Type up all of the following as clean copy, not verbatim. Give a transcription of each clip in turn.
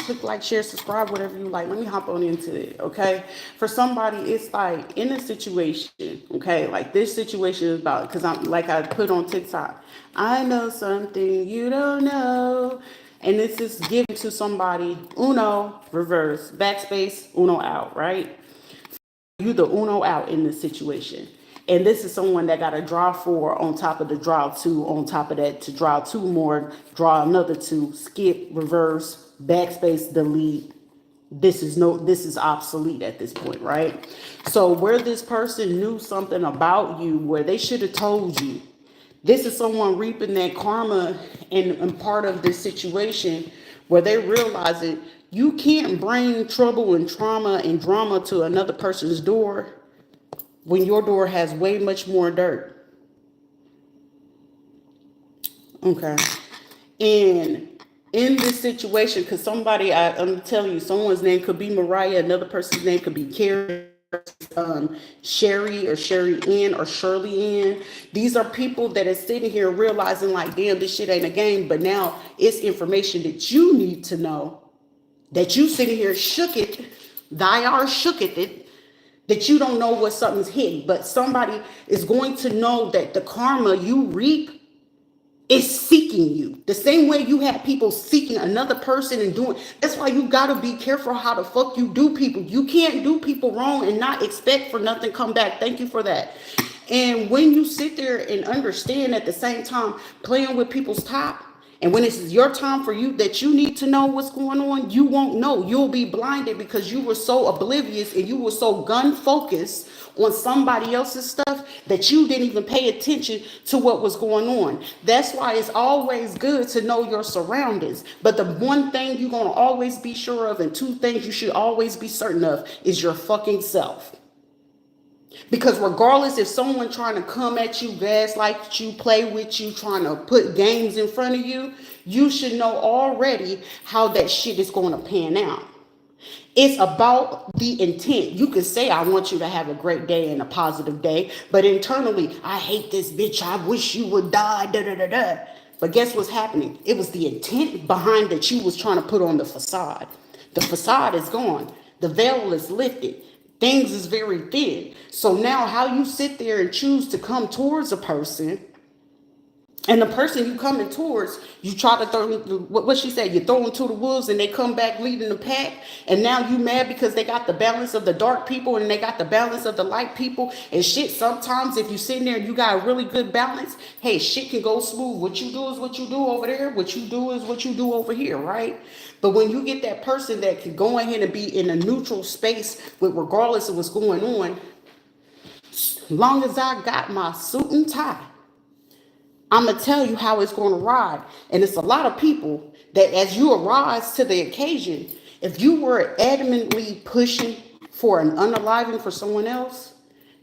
click like, share, subscribe, whatever you like. Let me hop on into it, okay? For somebody, it's like in a situation, okay? Like this situation is about, because I'm like I put on TikTok, I know something you don't know. And this is given to somebody, uno, reverse, backspace, uno out, right? You the uno out in this situation. And this is someone that got a draw four on top of the draw two, on top of that to draw two more, draw another two, skip, reverse, backspace, delete. This is obsolete at this point, right? So where this person knew something about you, where they should have told you, this is someone reaping that karma and part of this situation where they realize it. You can't bring trouble and trauma and drama to another person's door when your door has way much more dirt. Okay. And in this situation, because somebody, I'm telling you, someone's name could be Mariah, another person's name could be Carrie, Sherry or Sherry Ann or Shirley Ann. These are people that are sitting here realizing like, damn, this shit ain't a game, but now it's information that you need to know, that you sitting here shook it, thy are shook it, that you don't know what something's hidden, but somebody is going to know that the karma you reap is seeking you. The same way you have people seeking another person and doing. That's why you gotta be careful how the fuck you do people. You can't do people wrong and not expect for nothing come back. Thank you for that. And when you sit there and understand at the same time playing with people's top, and when it's your time for you that you need to know what's going on, you won't know. You'll be blinded because you were so oblivious and you were so gun focused on somebody else's stuff that you didn't even pay attention to what was going on. That's why it's always good to know your surroundings. But the one thing you're going to always be sure of, and two things you should always be certain of, is your fucking self. Because regardless if someone trying to come at you, gaslight you, play with you, trying to put games in front of you, you should know already how that shit is going to pan out. It's about the intent. You can say, I want you to have a great day and a positive day, but internally, I hate this bitch. I wish you would die, da da da da. But guess what's happening? It was the intent behind that you was trying to put on the facade. The facade is gone. The veil is lifted. Things is very thin. So now how you sit there and choose to come towards a person, and the person you coming towards, you try to throw, what she said, you throw them to the wolves and they come back leading the pack. And now you mad because they got the balance of the dark people and they got the balance of the light people. And shit, sometimes if you sitting there and you got a really good balance, hey, shit can go smooth. What you do is what you do over there. What you do is what you do over here, right? But when you get that person that can go ahead and be in a neutral space with regardless of what's going on, as long as I got my suit and tie, I'm going to tell you how it's going to ride. And it's a lot of people that as you arise to the occasion, if you were adamantly pushing for an unaliving for someone else,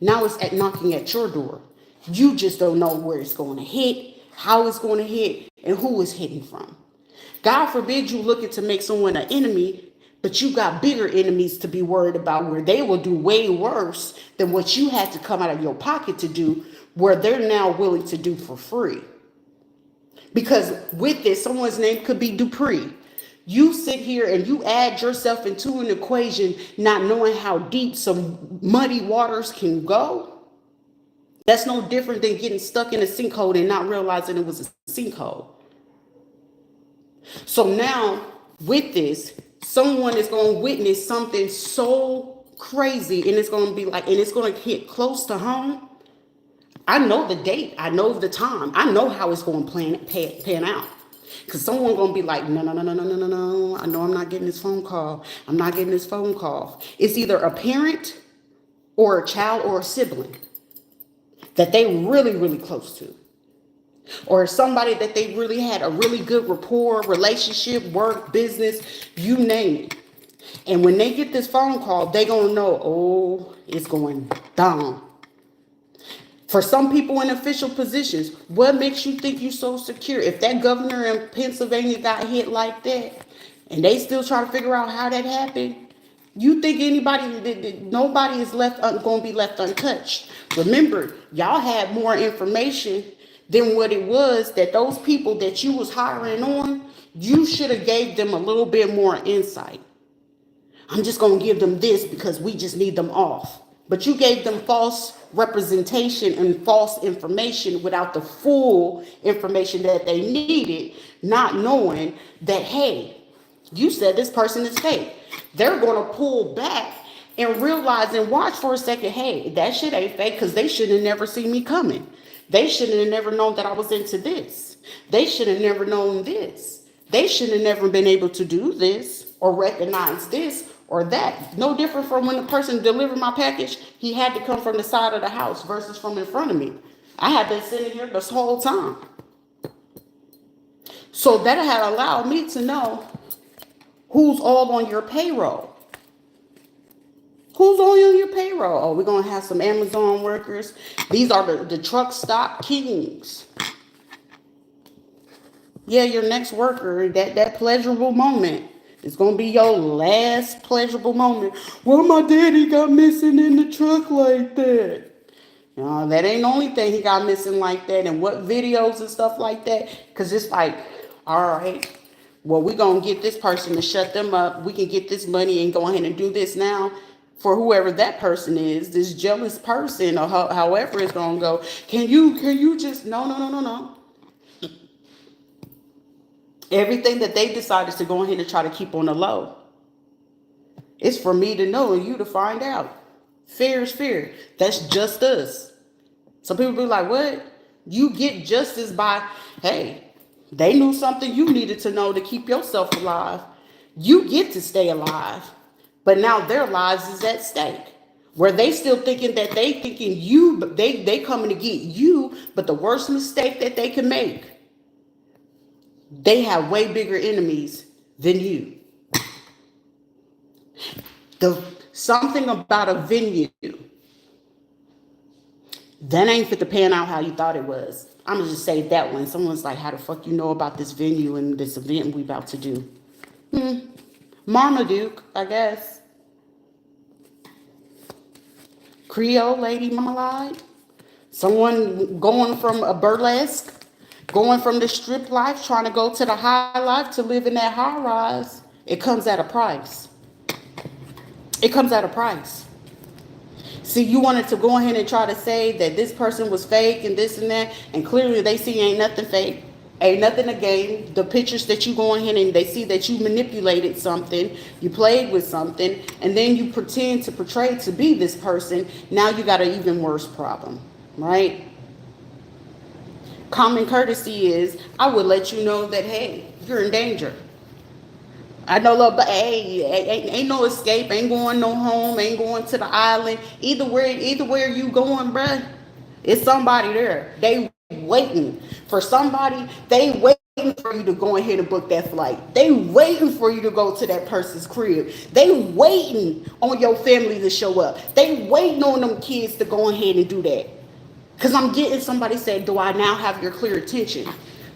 now it's knocking at your door. You just don't know where it's going to hit, how it's going to hit, and who it's hitting from. God forbid you looking to make someone an enemy, but you got bigger enemies to be worried about where they will do way worse than what you had to come out of your pocket to do, where they're now willing to do for free. Because with this, someone's name could be Dupree. You sit here and you add yourself into an equation, not knowing how deep some muddy waters can go. That's no different than getting stuck in a sinkhole and not realizing it was a sinkhole. So now with this, someone is going to witness something so crazy, and it's going to be like, and it's going to hit close to home. I know the date. I know the time. I know how it's going to pan out. Because someone going to be like, no, no, no, no, no, no, no, no. I know I'm not getting this phone call. I'm not getting this phone call. It's either a parent or a child or a sibling that they really, really close to. Or somebody that they really had a really good rapport, relationship, work, business, you name it. And when they get this phone call, they going to know, oh, it's going down. For some people in official positions, what makes you think you're so secure? If that governor in Pennsylvania got hit like that, and they still try to figure out how that happened, you think nobody is going to be left untouched. Remember, y'all had more information than what it was that those people that you was hiring on, You should have gave them a little bit more insight. I'm just going to give them this because we just need them off. But you gave them false representation and false information without the full information that they needed, not knowing that, hey, you said this person is fake. They're going to pull back and realize and watch for a second, hey, that shit ain't fake, because they should have never seen me coming. They should have never known that I was into this. They should have never known this. They should have never been able to do this or recognize this or that. No different from when the person delivered my package, he had to come from the side of the house versus from in front of me. I had been sitting here this whole time. So that had allowed me to know who's all on your payroll. Who's on your payroll? Oh, we're going to have some Amazon workers. These are the truck stop kings. Yeah, your next worker, that pleasurable moment, it's going to be your last pleasurable moment. Well, my daddy got missing in the truck like that. No, that ain't the only thing he got missing like that. And what videos and stuff like that. Because it's like, all right, well, we're going to get this person to shut them up. We can get this money and go ahead and do this now for whoever that person is, this jealous person, or however it's going to go. Can you just, no. Everything that they decided to go ahead and try to keep on the low. It's for me to know and you to find out. Fear is fear. That's just us. Some people be like, what? You get justice by, hey, they knew something you needed to know to keep yourself alive. You get to stay alive. But now their lives is at stake. Where they still thinking that they thinking you, but they coming to get you. But the worst mistake that they can make, they have way bigger enemies than you. Something about a venue that ain't fit to pan out how you thought it was. I'm gonna just say that one. Someone's like, how the fuck you know about this venue and this event we about to do? Marmaduke, I guess. Creole lady Marmalade. Someone going from a burlesque, going from the strip life, trying to go to the high life to live in that high rise. It comes at a price. It comes at a price. See, you wanted to go ahead and try to say that this person was fake and this and that, and clearly they see ain't nothing fake, ain't nothing a game. The pictures that you go ahead and they see that you manipulated something, you played with something, and then you pretend to portray to be this person. Now you got an even worse problem, right? Common courtesy is, I would let you know that, hey, you're in danger. I know, love, but hey, ain't no escape, ain't going no home, ain't going to the island. Either where you going, bruh, it's somebody there. They waiting for somebody. They waiting for you to go ahead and book that flight. They waiting for you to go to that person's crib. They waiting on your family to show up. They waiting on them kids to go ahead and do that. Because I'm getting somebody said, do I now have your clear attention?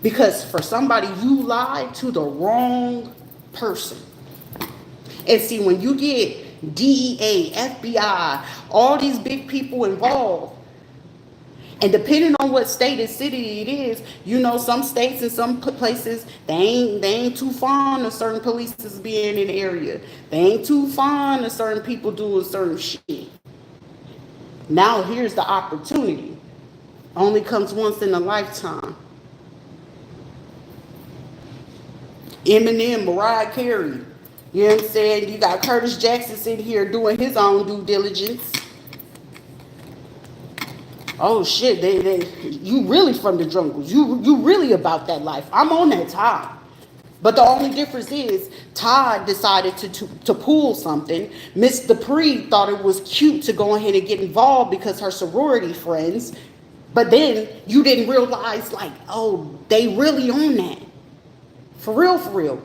Because for somebody, you lied to the wrong person. And see, when you get DEA, FBI, all these big people involved, and depending on what state and city it is, you know, some states and some places, they ain't too fond of certain police being in the area. They ain't too fond of certain people doing certain shit. Now here's the opportunity. Only comes once in a lifetime. Eminem, Mariah Carey, you know what I'm saying? You got Curtis Jackson sitting here doing his own due diligence. Oh shit, you really from the jungles. You really about that life. I'm on that time. But the only difference is Todd decided to pull something. Miss Dupree thought it was cute to go ahead and get involved because her sorority friends. But then you didn't realize, like, oh, they really on that. For real.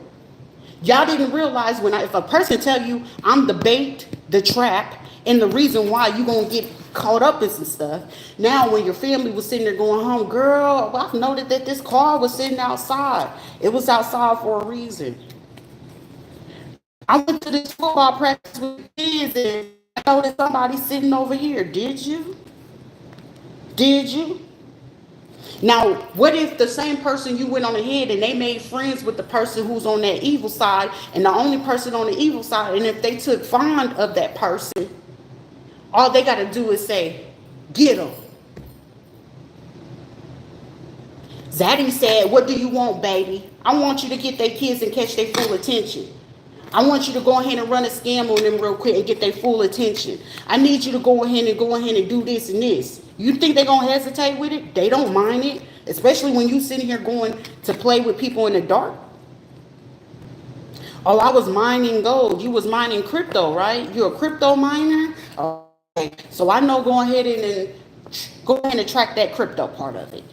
Y'all didn't realize if a person tell you I'm the bait, the trap, and the reason why you gonna get caught up in some stuff. Now when your family was sitting there going home, girl, I've noted that this car was sitting outside. It was outside for a reason. I went to this football practice with kids and I noticed somebody sitting over here. Did you? Now, what if the same person you went on ahead and they made friends with the person who's on that evil side, and the only person on the evil side, and if they took fond of that person, all they got to do is say, get them. Zaddy said, what do you want, baby? I want you to get their kids and catch their full attention. I want you to go ahead and run a scam on them real quick and get their full attention. I need you to go ahead and do this and this. You think they're going to hesitate with it? They don't mind it. Especially when you sitting here going to play with people in the dark. Oh, I was mining gold. You was mining crypto, right? You're a crypto miner? Okay. So I know go ahead and track that crypto part of it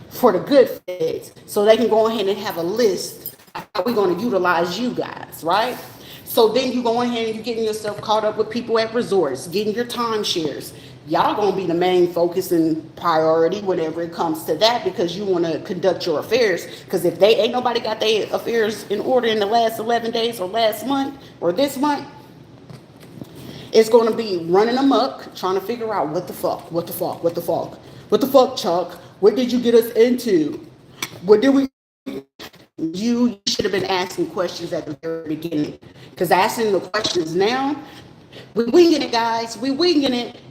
for the good feds, so they can go ahead and have a list of how we're going to utilize you guys, right? So then you go ahead and you're getting yourself caught up with people at resorts, getting your timeshares. Y'all gonna be the main focus and priority whenever it comes to that, because you want to conduct your affairs. Because if they ain't nobody got their affairs in order in the last 11 days or last month or this month, it's going to be running amok, trying to figure out what the fuck, Chuck. What did you get us into? What did we? You should have been asking questions at the very beginning. Because asking the questions now, we winging it, guys. We winging it.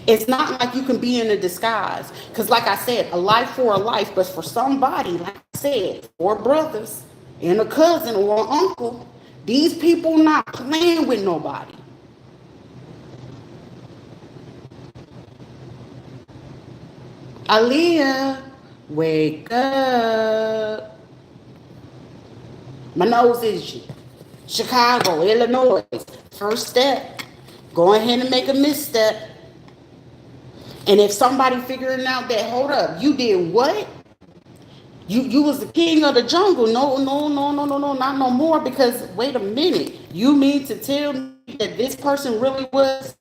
It's not like you can be in a disguise. Because like I said, a life for a life. But for somebody, like I said, 4 brothers and a cousin or an uncle, these people not playing with nobody. Aaliyah, wake up. My nose is Chicago, Illinois. First step, go ahead and make a misstep. And if somebody figuring out that, hold up, you did what? You was the king of the jungle. No, not no more. Because wait a minute, you mean to tell me that this person really was?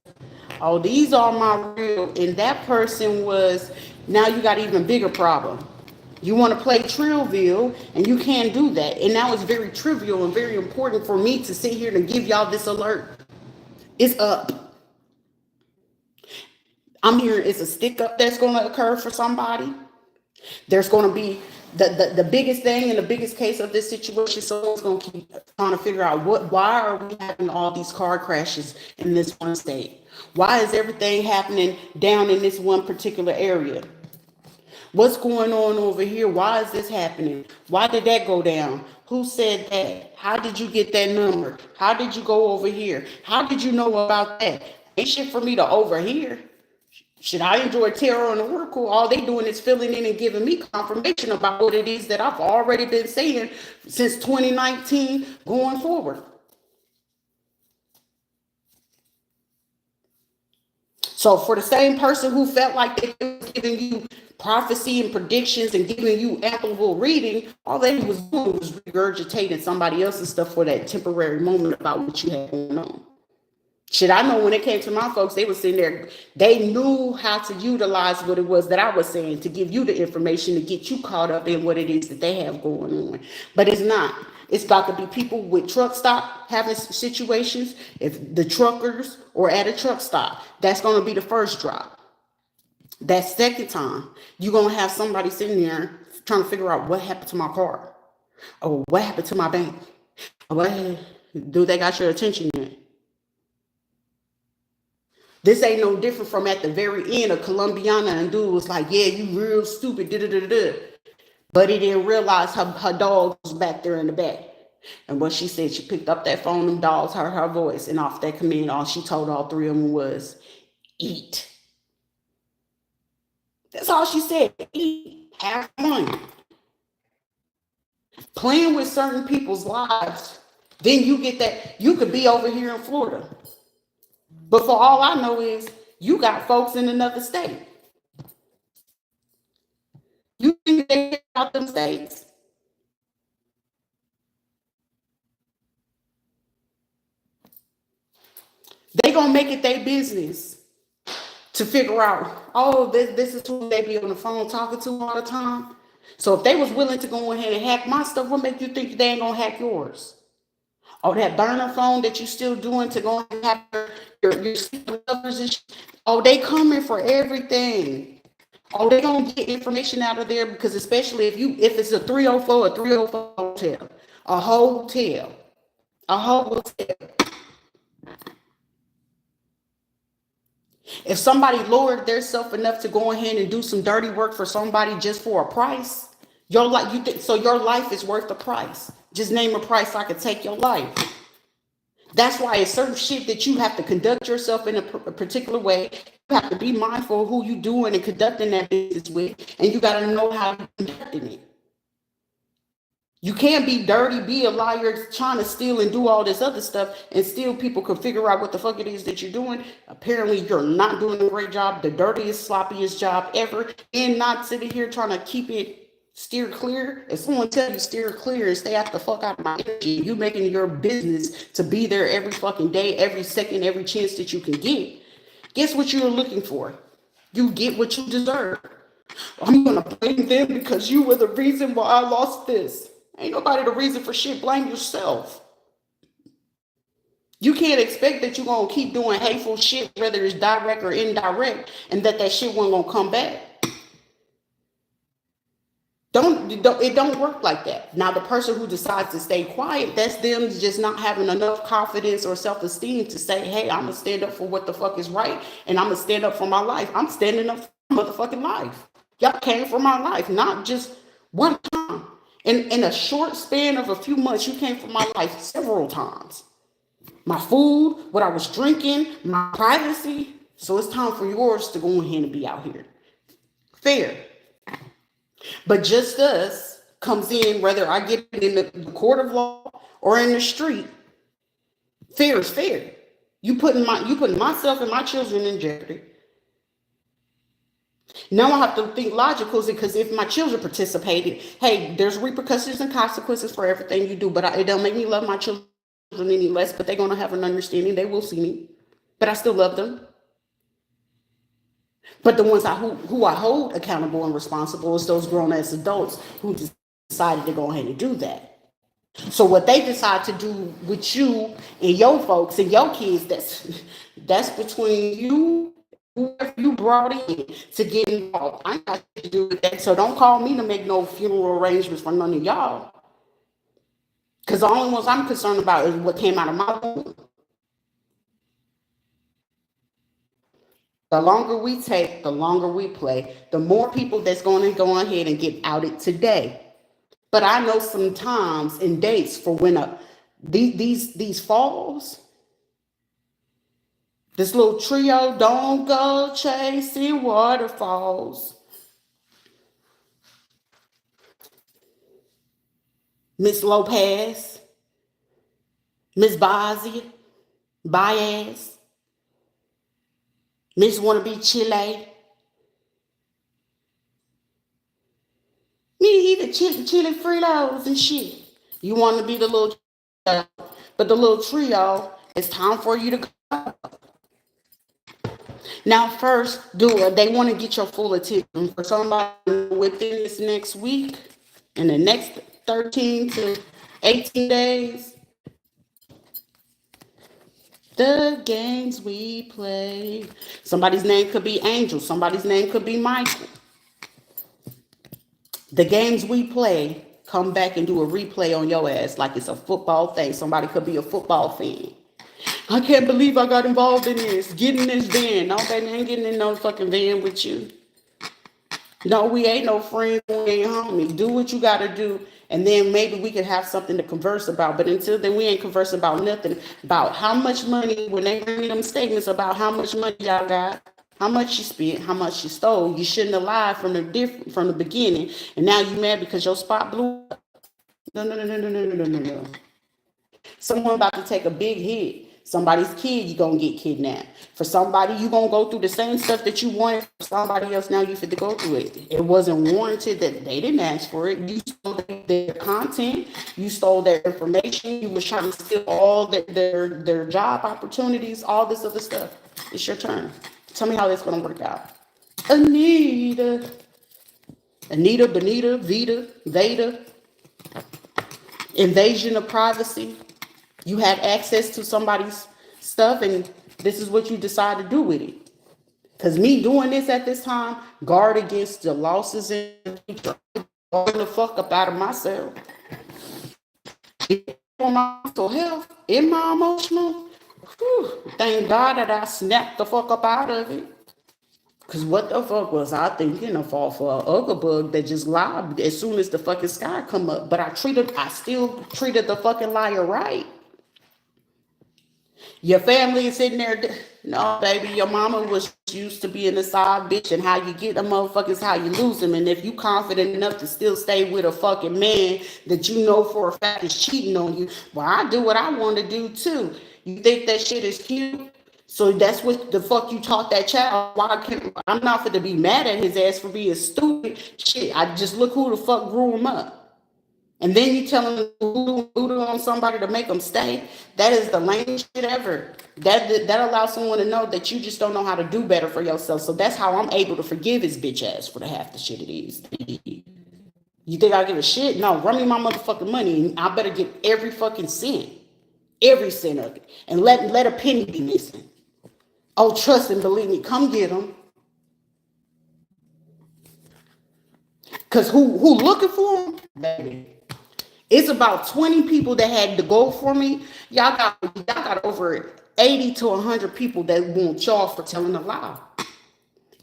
Oh, these are my real, and that person was. Now you got an even bigger problem. You want to play Trillville, and you can't do that. And now it's very trivial and very important for me to sit here and give y'all this alert. It's up. I'm hearing it's a stick up that's going to occur for somebody. There's going to be the biggest thing and the biggest case of this situation. Someone's going to keep trying to figure out why are we having all these car crashes in this one state? Why is everything happening down in this one particular area? What's going on over here? Why is this happening? Why did that go down? Who said that? How did you get that number? How did you go over here? How did you know about that? Ain't shit for me to overhear. Should I enjoy tarot and oracle? All they doing is filling in and giving me confirmation about what it is that I've already been saying since 2019 going forward. So for the same person who felt like they was giving you prophecy and predictions and giving you ample reading, all they was doing was regurgitating somebody else's stuff for that temporary moment about what you had going on. Shit, I know when it came to my folks, they were sitting there, they knew how to utilize what it was that I was saying to give you the information to get you caught up in what it is that they have going on. But it's not. It's got to be people with truck stop having situations. If the truckers or at a truck stop, that's going to be the first drop. That second time, you're going to have somebody sitting there trying to figure out what happened to my car. Or what happened to my bank. Do they got your attention yet? This ain't no different from at the very end of Colombiana, and dude was like, yeah, you real stupid, da-da-da-da. But he didn't realize her dog was back there in the back. And what she said, she picked up that phone, them dogs heard her voice, and off that command, all she told all 3 of them was, eat. That's all she said, eat, have fun. Playing with certain people's lives, then you get that, you could be over here in Florida. But for all I know is you got folks in another state. You think they care about them states? They gonna make it their business to figure out, oh, this is who they be on the phone talking to all the time. So if they was willing to go ahead and hack my stuff, what make you think they ain't gonna hack yours? Oh, that burner phone that you still doing to go and have your lovers and shit. Oh, they coming for everything. Oh, they gonna get information out of there because especially if it's a 304, a 304 hotel, a hotel, a hotel. If somebody lowered their self enough to go ahead and do some dirty work for somebody just for a price, your life so your life is worth the price. Just name a price I could take your life. That's why it's certain shit that you have to conduct yourself in a particular way. You have to be mindful of who you doing and conducting that business with, and you got to know how you're conducting it. You can't be dirty, be a liar, trying to steal and do all this other stuff, and still people can figure out what the fuck it is that you're doing. Apparently, you're not doing a great job, the dirtiest, sloppiest job ever, and not sitting here trying to keep it steer clear. If someone tell you steer clear and stay out the fuck out of my energy, you making your business to be there every fucking day, every second, every chance that you can get. Guess what you're looking for? You get what you deserve. I'm gonna blame them because you were the reason why I lost this. Ain't nobody the reason for shit. Blame yourself. You can't expect that you're gonna keep doing hateful shit, whether it's direct or indirect, and that shit wasn't gonna come back. It don't work like that. Now, the person who decides to stay quiet, that's them just not having enough confidence or self-esteem to say, hey, I'm gonna stand up for what the fuck is right, and I'm gonna stand up for my life. I'm standing up for my motherfucking life. Y'all came for my life, not just one time. In a short span of a few months, you came for my life several times. My food, what I was drinking, my privacy. So it's time for yours to go ahead and be out here. Fair. But just us comes in, whether I get it in the court of law or in the street. Fair is fair. You putting myself and my children in jeopardy. Now I have to think logical because if my children participated, hey, there's repercussions and consequences for everything you do, but it don't make me love my children any less, but they're going to have an understanding. They will see me, but I still love them. But the ones who I hold accountable and responsible is those grown-ass adults who decided to go ahead and do that. So what they decide to do with you and your folks and your kids, that's between you, whoever you brought in to get involved. I ain't got to do with that. So don't call me to make no funeral arrangements for none of y'all. Because the only ones I'm concerned about is what came out of my womb. The longer we take, the longer we play, the more people that's going to go ahead and get outed today. But I know some times and dates for when these falls, this little trio, don't go chasing waterfalls. Miss Lopez, Miss Baez, Miss Wanna Be Chile. Me either chili Fritos and shit. You want to be the little trio, but the little trio, it's time for you to go. Now, first, they want to get your full attention for somebody within this next week, in the next 13 to 18 days. The games we play. Somebody's name could be Angel. Somebody's name could be Michael. The games we play, come back and do a replay on your ass like it's a football thing. Somebody could be a football fan. I can't believe I got involved in this. Get in this van. No, baby, I ain't getting in no fucking van with you. No, we ain't no friends. We ain't homies. Do what you got to do. And then maybe we could have something to converse about. But until then, we ain't conversing about nothing. About how much money, when they bring them statements about how much money y'all got, how much you spent, how much you stole. You shouldn't have lied from the beginning. And now you mad because your spot blew up. No. Someone about to take a big hit. Somebody's kid, you gonna get kidnapped. For somebody, you gonna go through the same stuff that you wanted. For somebody else, now you fit to go through it. It wasn't warranted. That they didn't ask for it. You stole their content. You stole their information. You was trying to steal all their job opportunities. All this other stuff. It's your turn. Tell me how this gonna work out. Anita, Benita, Vita, Veda. Invasion of privacy. You had access to somebody's stuff and this is what you decide to do with it. Because me doing this at this time, guard against the losses in the future. I'm the fuck up out of myself. For my mental health, in my emotional, thank God that I snapped the fuck up out of it. Cause what the fuck was I thinking of fall for an ugly bug that just lied as soon as the fucking sky come up? But I still treated the fucking liar right. Your family is sitting there. No, baby, your mama was used to being a side bitch, and how you get them motherfuckers, how you lose them. And if you confident enough to still stay with a fucking man that you know for a fact is cheating on you, well, I do what I want to do too. You think that shit is cute? So that's what the fuck you taught that child. Why can't I'm not for to be mad at his ass for being stupid? Shit, I just look who the fuck grew him up. And then you tell them to voodoo on somebody to make them stay. That is the lamest shit ever. That allows someone to know that you just don't know how to do better for yourself. So that's how I'm able to forgive his bitch ass for the half the shit it is. You think I give a shit? No, run me my motherfucking money, and I better get every fucking cent of it, and let a penny be missing. Oh, trust and believe me, come get them. Cause who looking for them, baby? It's about 20 people that had to go for me. Y'all got over 80 to 100 people that want y'all for telling a lie.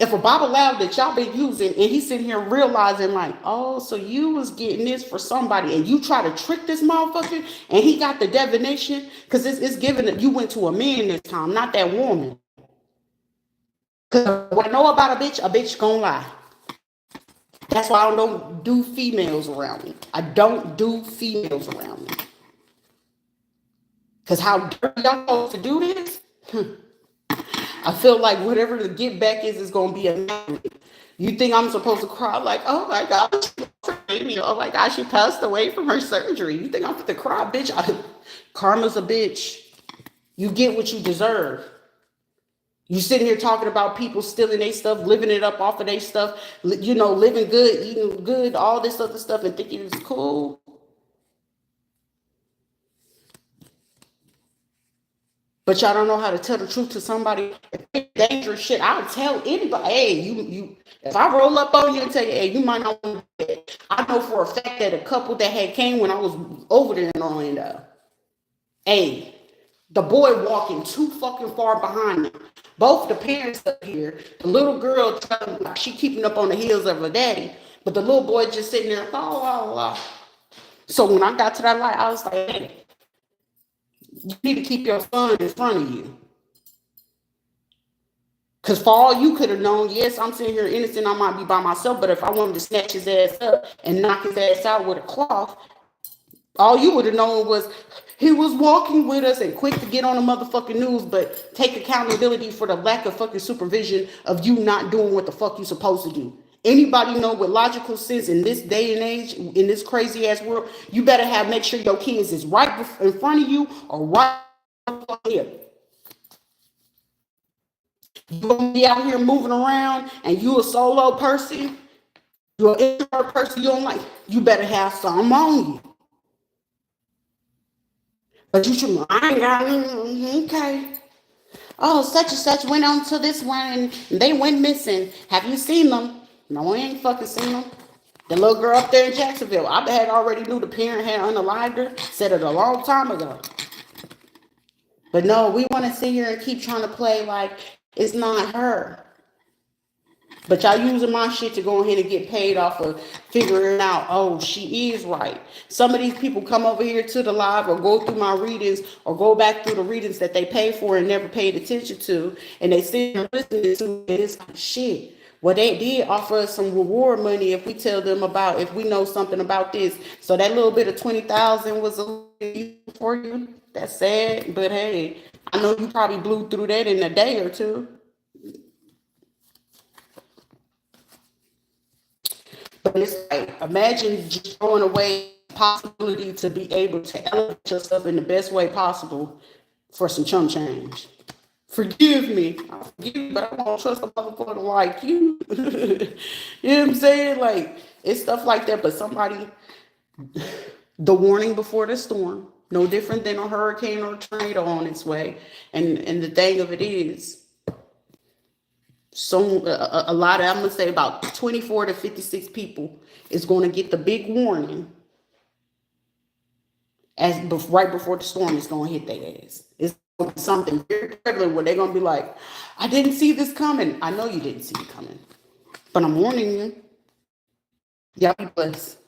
If a Bible loud that y'all been using, and he's sitting here realizing like, oh, so you was getting this for somebody, and you try to trick this motherfucker, and he got the divination, because it's given that you went to a man this time, not that woman. Because what I know about a bitch gonna lie. That's why I don't do females around me. I don't do females around me. Because how dirty y'all supposed to do this? I feel like whatever the get back is going to be a. You think I'm supposed to cry like, oh my gosh, oh my gosh, she passed away from her surgery. You think I'm supposed to cry, bitch? Karma's a bitch. You get what you deserve. You sitting here talking about people stealing their stuff, living it up off of their stuff, living good, eating good, all this other stuff, and thinking it's cool. But y'all don't know how to tell the truth to somebody. Dangerous shit. I'll tell anybody, hey, you. If I roll up on you and tell you, hey, you might not want to do that. I know for a fact that a couple that had came when I was over there in Orlando. Hey, the boy walking too fucking far behind them. Both the parents up here, the little girl, she keeping up on the heels of her daddy, but the little boy just sitting there, So when I got to that light, I was like, hey, you need to keep your son in front of you. Because for all you could have known, yes, I'm sitting here innocent, I might be by myself, but if I wanted to snatch his ass up and knock his ass out with a cloth, all you would have known was he was walking with us and quick to get on the motherfucking news, but take accountability for the lack of fucking supervision of you not doing what the fuck you supposed to do. Anybody know with logical sense in this day and age, in this crazy ass world, you better make sure your kids is right in front of you or right here. You gonna be out here moving around and you a solo person, you're an introvert person, you better have something on you. But you should, I ain't got okay. Oh, such and such went on to this one and they went missing. Have you seen them? No, I ain't fucking seen them. The little girl up there in Jacksonville, I had already knew the parent had unalived her, said it a long time ago. But no, we want to sit here and keep trying to play like it's not her. But y'all using my shit to go ahead and get paid off of figuring out, oh, she is right. Some of these people come over here to the live or go through my readings or go back through the readings that they pay for and never paid attention to. And they sit here listening to it. It's like, shit. Well, they did offer us some reward money if we tell them if we know something about this. So that little bit of 20,000 was a little for you. That's sad. But hey, I know you probably blew through that in a day or two. But it's like, imagine just throwing away the possibility to be able to elevate yourself in the best way possible for some chump change. Forgive me. I forgive you, but I won't trust a motherfucker like you. You know what I'm saying? Like, it's stuff like that, but somebody, the warning before the storm, no different than a hurricane or a tornado on its way. And the thing of it is, So a lot of, I'm gonna say about 24 to 56 people is going to get the big warning right before the storm is going to hit their ass. It's gonna be something very regular where they're going to be like, I didn't see this coming. I know you didn't see it coming, but I'm warning you. Y'all be blessed.